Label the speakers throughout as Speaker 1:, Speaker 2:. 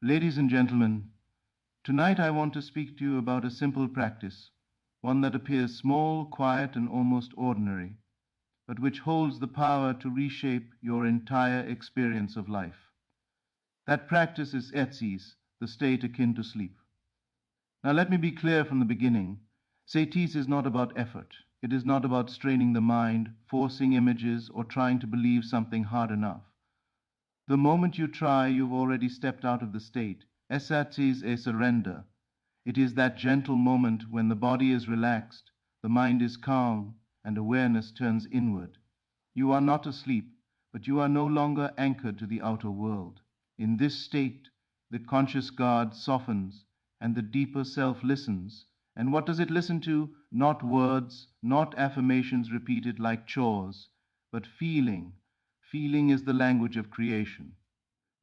Speaker 1: Ladies and gentlemen, tonight I want to speak to you about a simple practice, one that appears small, quiet, and almost ordinary, but which holds the power to reshape your entire experience of life. That practice is SATS, the state akin to sleep. Now, let me be clear from the beginning. SATS is not about effort. It is not about straining the mind, forcing images, or trying to believe something hard enough. The moment you try, you've already stepped out of the state. SATS is a surrender. It is that gentle moment when the body is relaxed, the mind is calm, and awareness turns inward. You are not asleep, but you are no longer anchored to the outer world. In this state, the conscious guard softens, and the deeper self listens. And what does it listen to? Not words, not affirmations repeated like chores, but feeling. Feeling is the language of creation.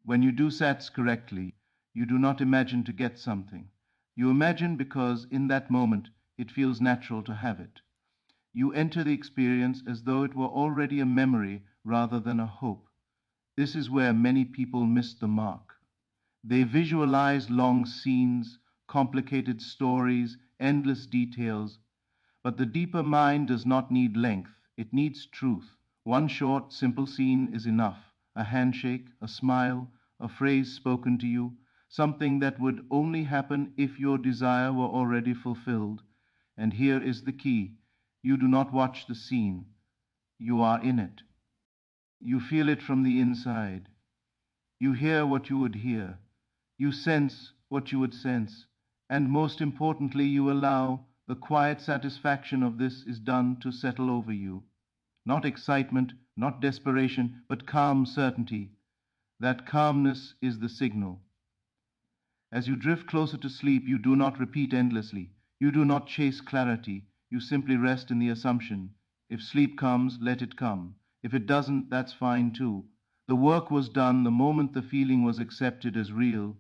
Speaker 1: When you do SATS correctly, you do not imagine to get something. You imagine because in that moment it feels natural to have it. You enter the experience as though it were already a memory rather than a hope. This is where many people miss the mark. They visualize long scenes, complicated stories, endless details, but the deeper mind does not need length, it needs truth. One short, simple scene is enough. A handshake, a smile, a phrase spoken to you, something that would only happen if your desire were already fulfilled. And here is the key. You do not watch the scene. You are in it. You feel it from the inside. You hear what you would hear. You sense what you would sense. And most importantly, you allow the quiet satisfaction of this is done to settle over you. Not excitement, not desperation, but calm certainty. That calmness is the signal. As you drift closer to sleep, you do not repeat endlessly. You do not chase clarity. You simply rest in the assumption. If sleep comes, let it come. If it doesn't, that's fine too. The work was done the moment the feeling was accepted as real.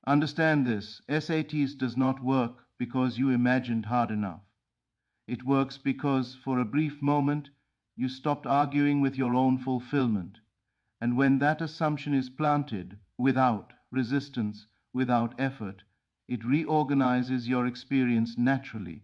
Speaker 1: Understand this. SATs does not work because you imagined hard enough. It works because for a brief moment you stopped arguing with your own fulfillment. And when that assumption is planted, without resistance, without effort, it reorganizes your experience naturally.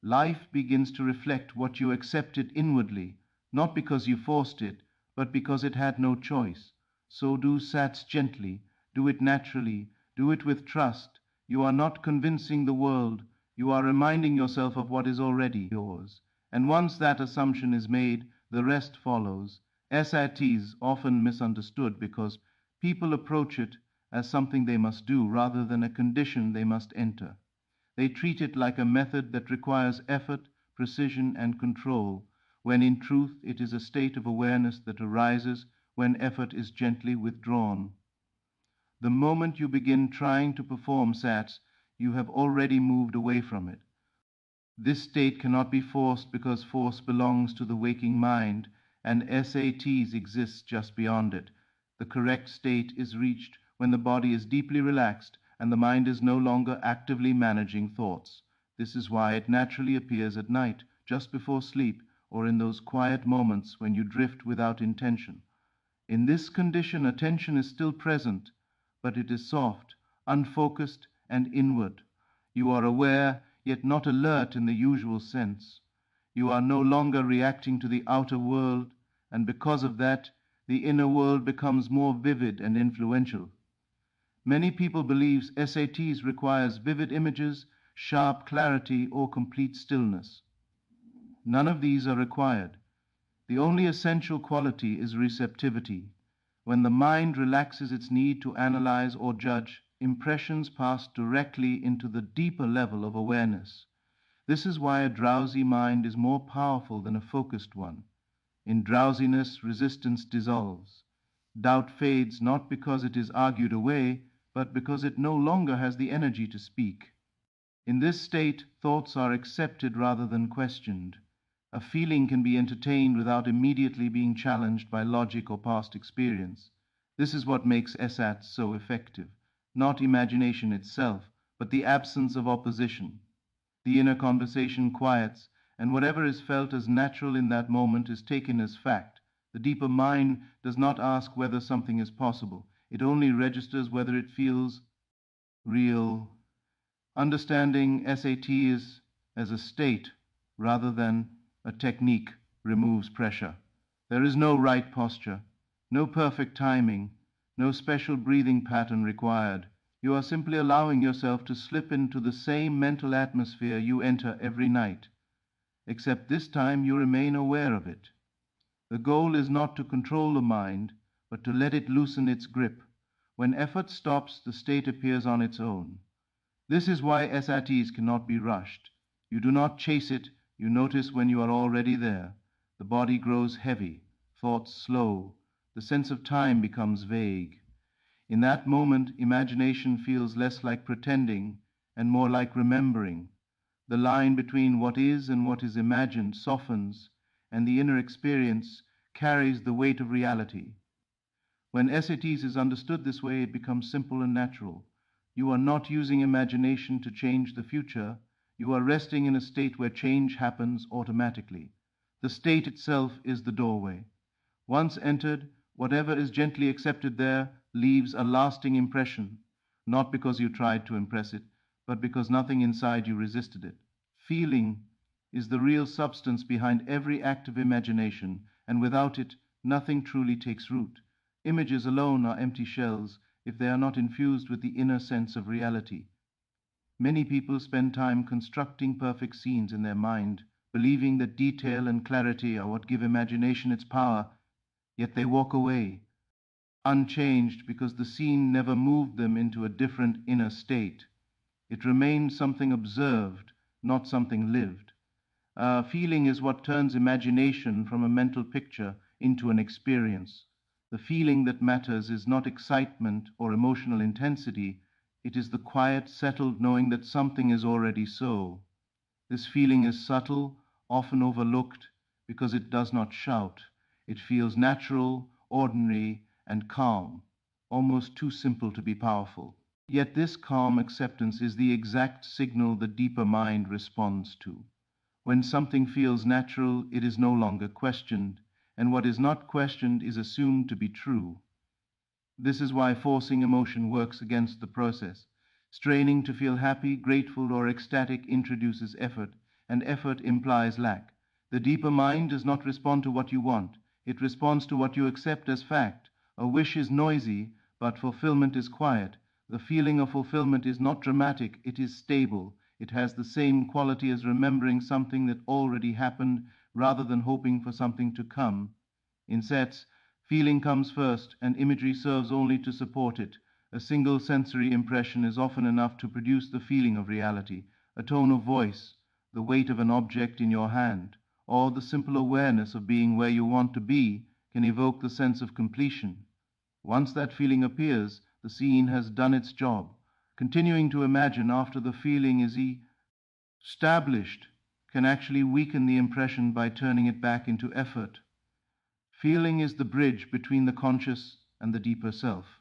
Speaker 1: Life begins to reflect what you accepted inwardly, not because you forced it, but because it had no choice. So do SATS gently, do it naturally, do it with trust. You are not convincing the world, you are reminding yourself of what is already yours. And once that assumption is made, the rest follows. SATs often misunderstood because people approach it as something they must do rather than a condition they must enter. They treat it like a method that requires effort, precision, and control, when in truth it is a state of awareness that arises when effort is gently withdrawn. The moment you begin trying to perform SATS, you have already moved away from it. This state cannot be forced because force belongs to the waking mind, and SATs exists just beyond it. The correct state is reached when the body is deeply relaxed and the mind is no longer actively managing thoughts. This is why it naturally appears at night, just before sleep, or in those quiet moments when you drift without intention. In this condition, attention is still present, but it is soft, unfocused, and inward. You are aware, yet not alert in the usual sense. You are no longer reacting to the outer world, and because of that, the inner world becomes more vivid and influential. Many people believe SATs requires vivid images, sharp clarity, or complete stillness. None of these are required. The only essential quality is receptivity. When the mind relaxes its need to analyze or judge, impressions pass directly into the deeper level of awareness. This is why a drowsy mind is more powerful than a focused one. In drowsiness, resistance dissolves. Doubt fades not because it is argued away, but because it no longer has the energy to speak. In this state, thoughts are accepted rather than questioned. A feeling can be entertained without immediately being challenged by logic or past experience. This is what makes SATS so effective. Not imagination itself, but the absence of opposition. The inner conversation quiets, and whatever is felt as natural in that moment is taken as fact. The deeper mind does not ask whether something is possible. It only registers whether it feels real. Understanding SATs as a state rather than a technique removes pressure. There is no right posture, no perfect timing, no special breathing pattern required. You are simply allowing yourself to slip into the same mental atmosphere you enter every night, except this time you remain aware of it. The goal is not to control the mind, but to let it loosen its grip. When effort stops, the state appears on its own. This is why SATs cannot be rushed. You do not chase it, you notice when you are already there. The body grows heavy, thoughts slow, the sense of time becomes vague. In that moment, imagination feels less like pretending and more like remembering. The line between what is and what is imagined softens, and the inner experience carries the weight of reality. When SATs is understood this way, it becomes simple and natural. You are not using imagination to change the future. You are resting in a state where change happens automatically. The state itself is the doorway. Once entered, whatever is gently accepted there leaves a lasting impression, not because you tried to impress it, but because nothing inside you resisted it. Feeling is the real substance behind every act of imagination, and without it, nothing truly takes root. Images alone are empty shells if they are not infused with the inner sense of reality. Many people spend time constructing perfect scenes in their mind, believing that detail and clarity are what give imagination its power, yet they walk away, unchanged because the scene never moved them into a different inner state. It remained something observed, not something lived. Feeling is what turns imagination from a mental picture into an experience. The feeling that matters is not excitement or emotional intensity, it is the quiet, settled knowing that something is already so. This feeling is subtle, often overlooked, because it does not shout. It feels natural, ordinary, and calm, almost too simple to be powerful. Yet this calm acceptance is the exact signal the deeper mind responds to. When something feels natural, it is no longer questioned, and what is not questioned is assumed to be true. This is why forcing emotion works against the process. Straining to feel happy, grateful, or ecstatic introduces effort, and effort implies lack. The deeper mind does not respond to what you want, it responds to what you accept as fact. A wish is noisy, but fulfillment is quiet. The feeling of fulfillment is not dramatic, it is stable. It has the same quality as remembering something that already happened rather than hoping for something to come. In SATS, feeling comes first, and imagery serves only to support it. A single sensory impression is often enough to produce the feeling of reality. A tone of voice, the weight of an object in your hand, or the simple awareness of being where you want to be can evoke the sense of completion. Once that feeling appears, the scene has done its job. Continuing to imagine after the feeling is established can actually weaken the impression by turning it back into effort. Feeling is the bridge between the conscious and the deeper self.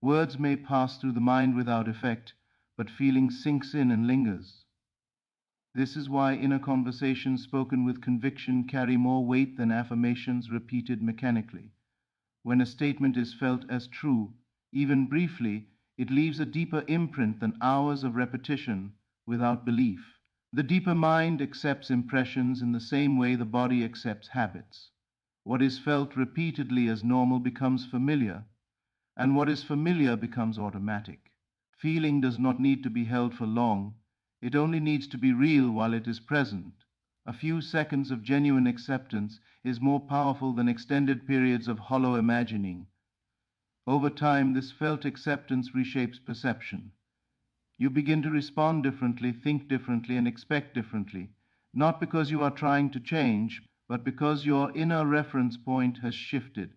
Speaker 1: Words may pass through the mind without effect, but feeling sinks in and lingers. This is why inner conversations spoken with conviction carry more weight than affirmations repeated mechanically. When a statement is felt as true, even briefly, it leaves a deeper imprint than hours of repetition without belief. The deeper mind accepts impressions in the same way the body accepts habits. What is felt repeatedly as normal becomes familiar, and what is familiar becomes automatic. Feeling does not need to be held for long, it only needs to be real while it is present. A few seconds of genuine acceptance is more powerful than extended periods of hollow imagining. Over time, this felt acceptance reshapes perception. You begin to respond differently, think differently, and expect differently, not because you are trying to change, but because your inner reference point has shifted.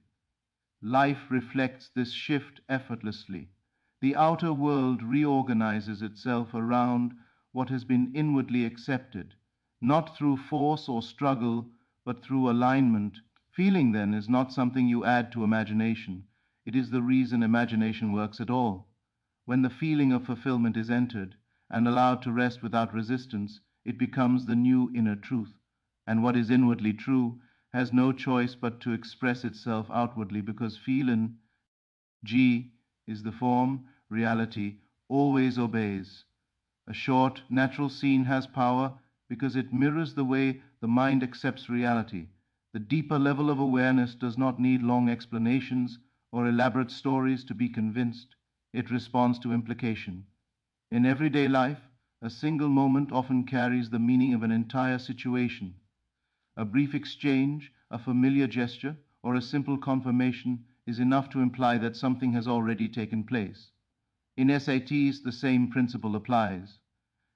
Speaker 1: Life reflects this shift effortlessly. The outer world reorganizes itself around what has been inwardly accepted, not through force or struggle, but through alignment. Feeling, then, is not something you add to imagination. It is the reason imagination works at all. When the feeling of fulfillment is entered and allowed to rest without resistance, it becomes the new inner truth. And what is inwardly true has no choice but to express itself outwardly because feeling, G, is the form reality always obeys. A short, natural scene has power because it mirrors the way the mind accepts reality. The deeper level of awareness does not need long explanations or elaborate stories to be convinced. It responds to implication. In everyday life, a single moment often carries the meaning of an entire situation. A brief exchange, a familiar gesture, or a simple confirmation is enough to imply that something has already taken place. In SATs, the same principle applies.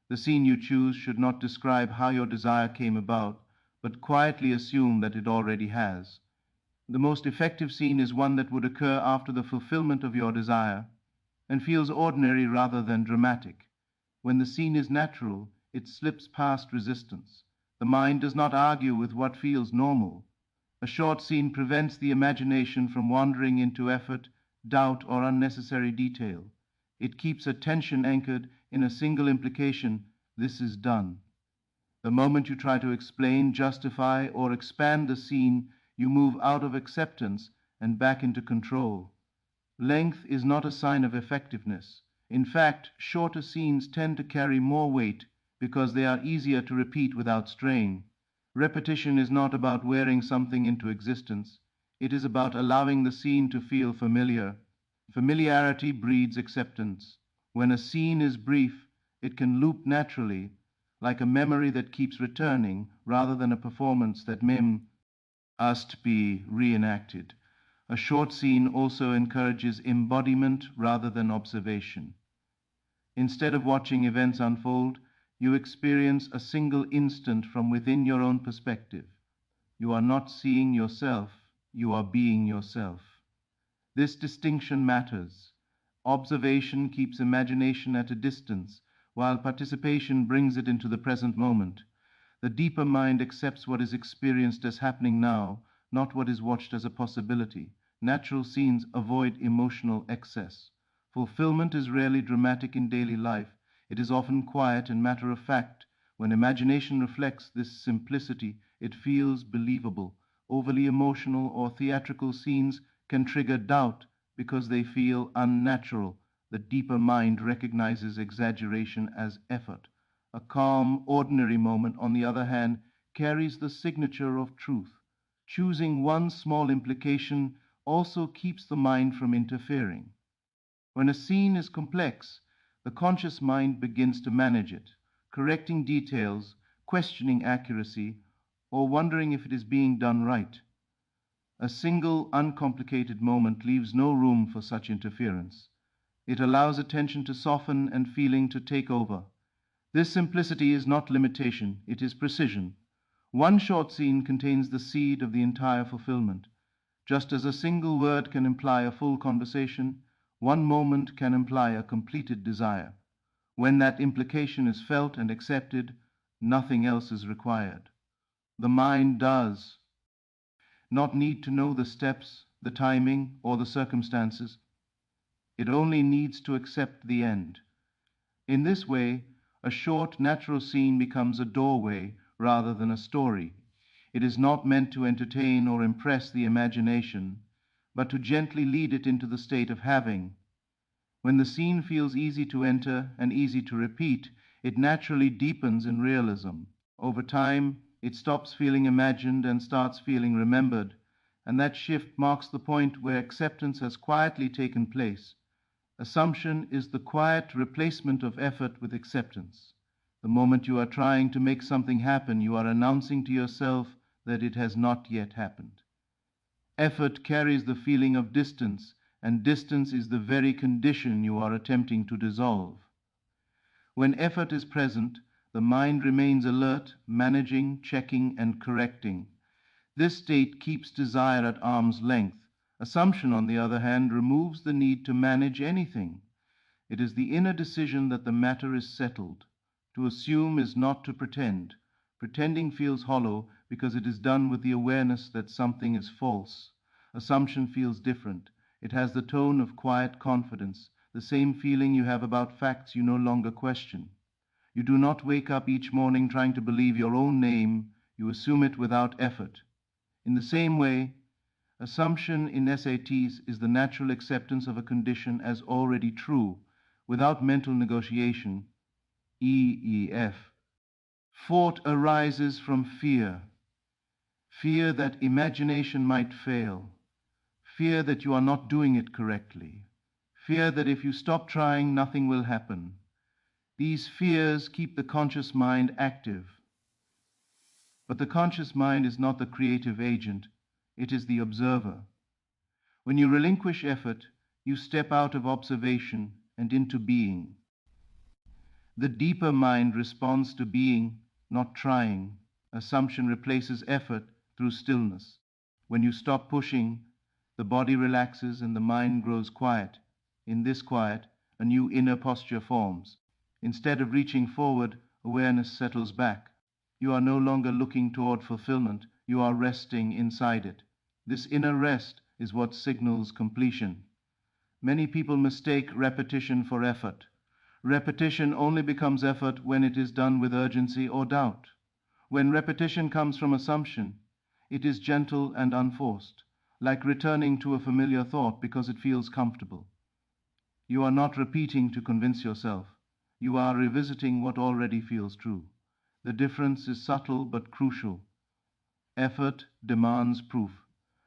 Speaker 1: The scene you choose should not describe how your desire came about, but quietly assume that it already has. The most effective scene is one that would occur after the fulfillment of your desire and feels ordinary rather than dramatic. When the scene is natural, it slips past resistance. The mind does not argue with what feels normal. A short scene prevents the imagination from wandering into effort, doubt, or unnecessary detail. It keeps attention anchored in a single implication: this is done. The moment you try to explain, justify, or expand the scene, you move out of acceptance and back into control. Length is not a sign of effectiveness. In fact, shorter scenes tend to carry more weight because they are easier to repeat without strain. Repetition is not about wearing something into existence. It is about allowing the scene to feel familiar. Familiarity breeds acceptance. When a scene is brief, it can loop naturally, like a memory that keeps returning rather than a performance that must be reenacted. A short scene also encourages embodiment rather than observation. Instead of watching events unfold, you experience a single instant from within your own perspective. You are not seeing yourself, you are being yourself. This distinction matters. Observation keeps imagination at a distance, while participation brings it into the present moment. The deeper mind accepts what is experienced as happening now, not what is watched as a possibility. Natural scenes avoid emotional excess. Fulfillment is rarely dramatic in daily life. It is often quiet and matter of fact. When imagination reflects this simplicity, it feels believable. Overly emotional or theatrical scenes can trigger doubt because they feel unnatural. The deeper mind recognizes exaggeration as effort. A calm, ordinary moment, on the other hand, carries the signature of truth. Choosing one small implication also keeps the mind from interfering. When a scene is complex, the conscious mind begins to manage it, correcting details, questioning accuracy, or wondering if it is being done right. A single, uncomplicated moment leaves no room for such interference. It allows attention to soften and feeling to take over. This simplicity is not limitation, it is precision. One short scene contains the seed of the entire fulfillment. Just as a single word can imply a full conversation, one moment can imply a completed desire. When that implication is felt and accepted, nothing else is required. The mind does not need to know the steps, the timing, or the circumstances. It only needs to accept the end. In this way, a short, natural scene becomes a doorway rather than a story. It is not meant to entertain or impress the imagination, but to gently lead it into the state of having. When the scene feels easy to enter and easy to repeat, it naturally deepens in realism. Over time, it stops feeling imagined and starts feeling remembered, and that shift marks the point where acceptance has quietly taken place. Assumption is the quiet replacement of effort with acceptance. The moment you are trying to make something happen, you are announcing to yourself that it has not yet happened. Effort carries the feeling of distance, and distance is the very condition you are attempting to dissolve. When effort is present, the mind remains alert, managing, checking, and correcting. This state keeps desire at arm's length. Assumption, on the other hand, removes the need to manage anything. It is the inner decision that the matter is settled. To assume is not to pretend. Pretending feels hollow because it is done with the awareness that something is false. Assumption feels different. It has the tone of quiet confidence, the same feeling you have about facts you no longer question. You do not wake up each morning trying to believe your own name, you assume it without effort. In the same way, Assumption in SATs is the natural acceptance of a condition as already true, without mental negotiation, EEF. Fort arises from fear. Fear that imagination might fail. Fear that you are not doing it correctly. Fear that if you stop trying, nothing will happen. These fears keep the conscious mind active. But the conscious mind is not the creative agent, it is the observer. When you relinquish effort, you step out of observation and into being. The deeper mind responds to being, not trying. Assumption replaces effort through stillness. When you stop pushing, the body relaxes and the mind grows quiet. In this quiet, a new inner posture forms. Instead of reaching forward, awareness settles back. You are no longer looking toward fulfillment, you are resting inside it. This inner rest is what signals completion. Many people mistake repetition for effort. Repetition only becomes effort when it is done with urgency or doubt. When repetition comes from assumption, it is gentle and unforced, like returning to a familiar thought because it feels comfortable. You are not repeating to convince yourself. You are revisiting what already feels true. The difference is subtle but crucial. Effort demands proof.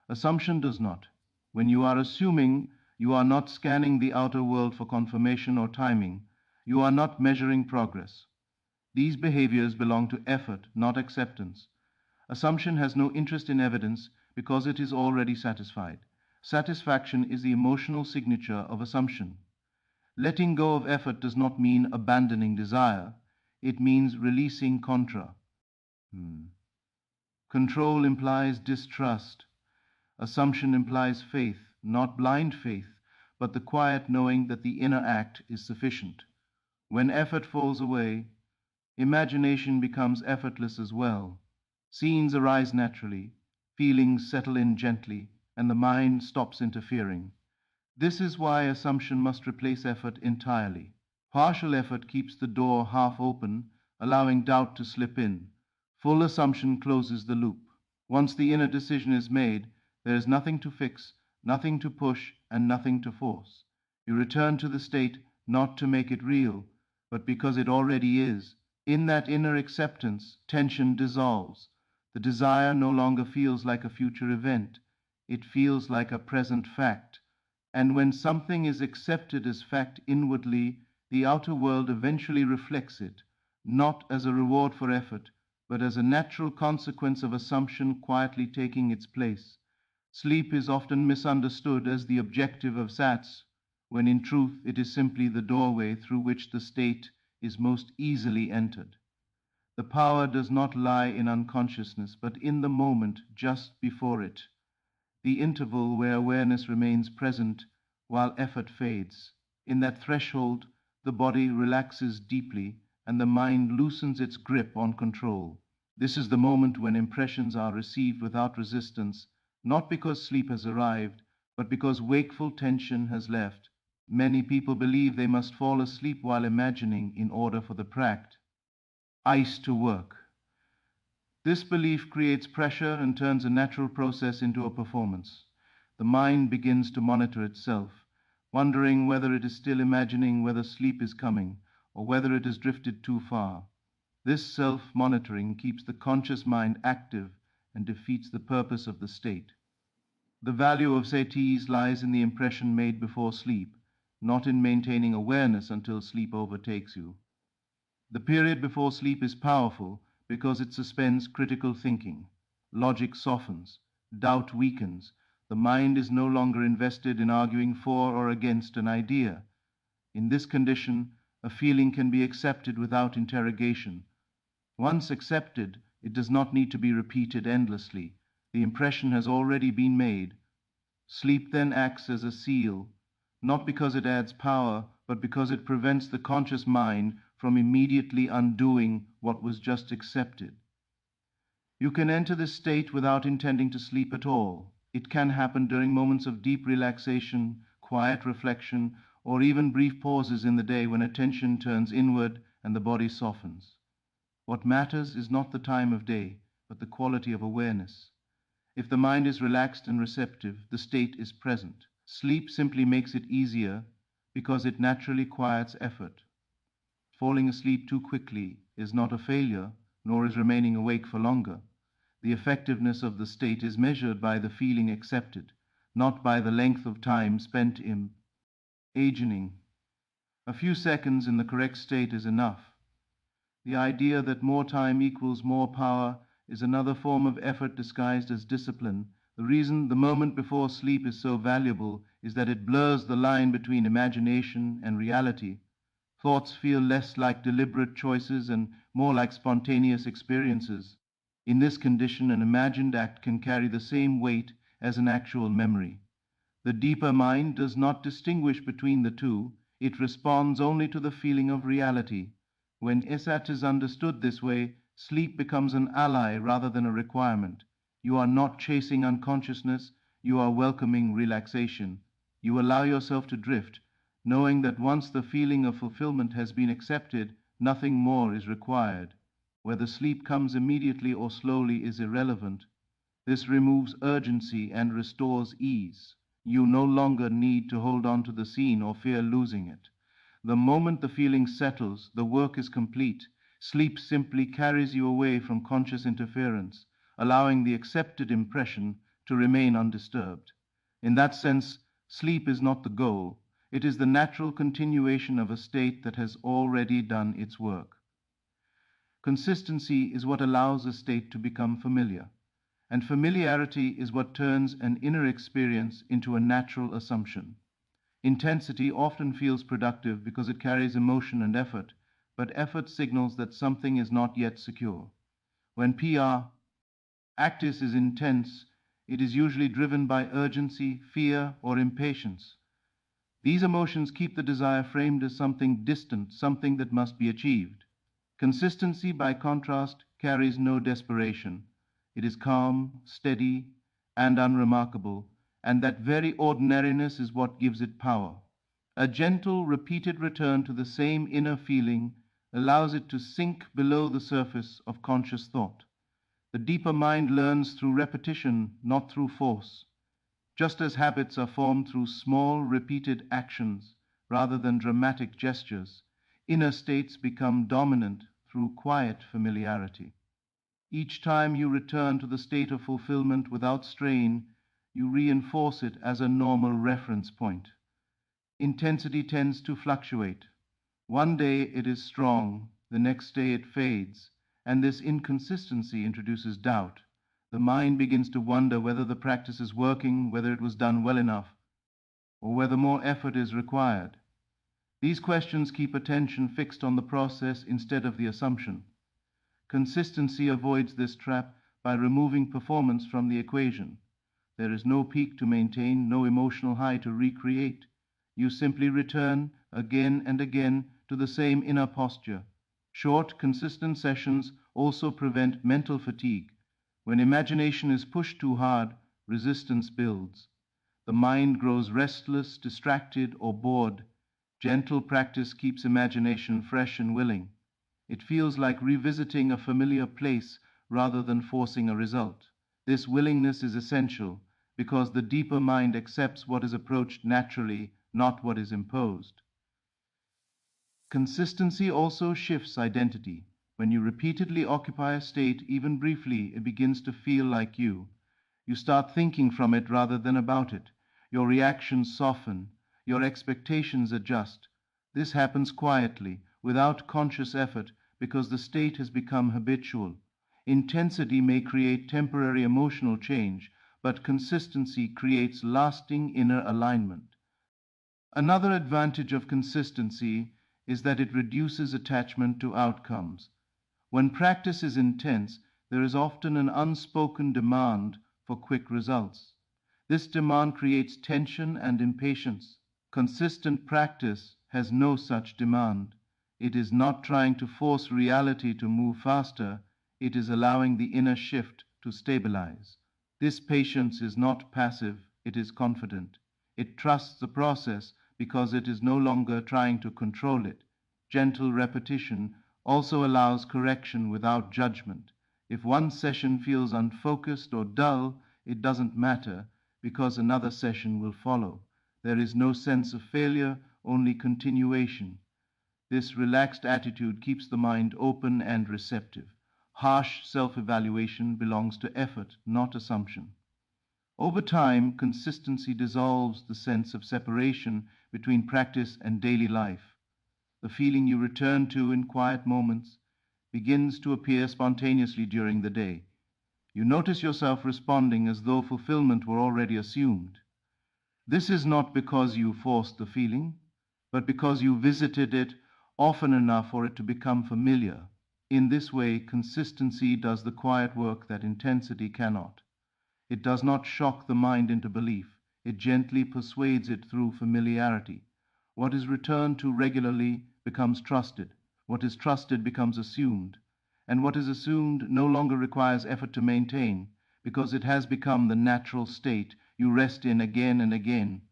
Speaker 1: Assumption does not. When you are assuming, you are not scanning the outer world for confirmation or timing. You are not measuring progress. These behaviors belong to effort, not acceptance. Assumption has no interest in evidence because it is already satisfied. Satisfaction is the emotional signature of assumption. Letting go of effort does not mean abandoning desire. It means releasing contra. Control implies distrust. Assumption implies faith, not blind faith, but the quiet knowing that the inner act is sufficient. When effort falls away, imagination becomes effortless as well. Scenes arise naturally, feelings settle in gently, and the mind stops interfering. This is why assumption must replace effort entirely. Partial effort keeps the door half open, allowing doubt to slip in. Full assumption closes the loop. Once the inner decision is made, there is nothing to fix, nothing to push, and nothing to force. You return to the state not to make it real, but because it already is. In that inner acceptance, tension dissolves. The desire no longer feels like a future event. It feels like a present fact. And when something is accepted as fact inwardly, the outer world eventually reflects it, not as a reward for effort, but as a natural consequence of assumption quietly taking its place. Sleep is often misunderstood as the objective of SATS, when in truth it is simply the doorway through which the state is most easily entered. The power does not lie in unconsciousness, but in the moment just before it, the interval where awareness remains present while effort fades. In that threshold, the body relaxes deeply and the mind loosens its grip on control. This is the moment when impressions are received without resistance, not because sleep has arrived, but because wakeful tension has left. Many people believe they must fall asleep while imagining in order for the pract. Ice to work. This belief creates pressure and turns a natural process into a performance. The mind begins to monitor itself, wondering whether it is still imagining whether sleep is coming, or whether it has drifted too far. This self-monitoring keeps the conscious mind active and defeats the purpose of the state. The value of SATs lies in the impression made before sleep, not in maintaining awareness until sleep overtakes you. The period before sleep is powerful because it suspends critical thinking. Logic softens, doubt weakens. The mind is no longer invested in arguing for or against an idea. In this condition, a feeling can be accepted without interrogation. Once accepted, it does not need to be repeated endlessly. The impression has already been made. Sleep then acts as a seal, not because it adds power, but because it prevents the conscious mind from immediately undoing what was just accepted. You can enter this state without intending to sleep at all. It can happen during moments of deep relaxation, quiet reflection, or even brief pauses in the day when attention turns inward and the body softens. What matters is not the time of day, but the quality of awareness. If the mind is relaxed and receptive, the state is present. Sleep simply makes it easier because it naturally quiets effort. Falling asleep too quickly is not a failure, nor is remaining awake for longer. The effectiveness of the state is measured by the feeling accepted, not by the length of time spent in agening. A few seconds in the correct state is enough. The idea that more time equals more power is another form of effort disguised as discipline. The reason the moment before sleep is so valuable is that it blurs the line between imagination and reality. Thoughts feel less like deliberate choices and more like spontaneous experiences. In this condition, an imagined act can carry the same weight as an actual memory. The deeper mind does not distinguish between the two, it responds only to the feeling of reality. When SATS is understood this way, sleep becomes an ally rather than a requirement. You are not chasing unconsciousness, you are welcoming relaxation. You allow yourself to drift, knowing that once the feeling of fulfillment has been accepted, nothing more is required. Whether sleep comes immediately or slowly is irrelevant. This removes urgency and restores ease. You no longer need to hold on to the scene or fear losing it. The moment the feeling settles, the work is complete. Sleep simply carries you away from conscious interference, allowing the accepted impression to remain undisturbed. In that sense, sleep is not the goal. It is the natural continuation of a state that has already done its work. Consistency is what allows a state to become familiar, and familiarity is what turns an inner experience into a natural assumption. Intensity often feels productive because it carries emotion and effort, but effort signals that something is not yet secure. When practice is intense, it is usually driven by urgency, fear, or impatience. These emotions keep the desire framed as something distant, something that must be achieved. Consistency, by contrast, carries no desperation. It is calm, steady, and unremarkable, and that very ordinariness is what gives it power. A gentle, repeated return to the same inner feeling allows it to sink below the surface of conscious thought. The deeper mind learns through repetition, not through force. Just as habits are formed through small, repeated actions rather than dramatic gestures, inner states become dominant through quiet familiarity. Each time you return to the state of fulfillment without strain, you reinforce it as a normal reference point. Intensity tends to fluctuate. One day it is strong, the next day it fades, and this inconsistency introduces doubt. The mind begins to wonder whether the practice is working, whether it was done well enough, or whether more effort is required. These questions keep attention fixed on the process instead of the assumption. Consistency avoids this trap by removing performance from the equation. There is no peak to maintain, no emotional high to recreate. You simply return again and again to the same inner posture. Short, consistent sessions also prevent mental fatigue. When imagination is pushed too hard, resistance builds. The mind grows restless, distracted, or bored. Gentle practice keeps imagination fresh and willing. It feels like revisiting a familiar place rather than forcing a result. This willingness is essential because the deeper mind accepts what is approached naturally, not what is imposed. Consistency also shifts identity. When you repeatedly occupy a state, even briefly, it begins to feel like you. You start thinking from it rather than about it. Your reactions soften, your expectations adjust. This happens quietly, without conscious effort, because the state has become habitual. Intensity may create temporary emotional change, but consistency creates lasting inner alignment. Another advantage of consistency is that it reduces attachment to outcomes. When practice is intense, there is often an unspoken demand for quick results. This demand creates tension and impatience. Consistent practice has no such demand. It is not trying to force reality to move faster, it is allowing the inner shift to stabilize. This patience is not passive, it is confident. It trusts the process because it is no longer trying to control it. Gentle repetition also allows correction without judgment. If one session feels unfocused or dull, it doesn't matter because another session will follow. There is no sense of failure, only continuation. This relaxed attitude keeps the mind open and receptive. Harsh self-evaluation belongs to effort, not assumption. Over time, consistency dissolves the sense of separation between practice and daily life. The feeling you return to in quiet moments begins to appear spontaneously during the day. You notice yourself responding as though fulfillment were already assumed. This is not because you forced the feeling, but because you visited it often enough for it to become familiar. In this way, consistency does the quiet work that intensity cannot. It does not shock the mind into belief. It gently persuades it through familiarity. What is returned to regularly becomes trusted. What is trusted becomes assumed. And what is assumed no longer requires effort to maintain, because it has become the natural state you rest in again and again,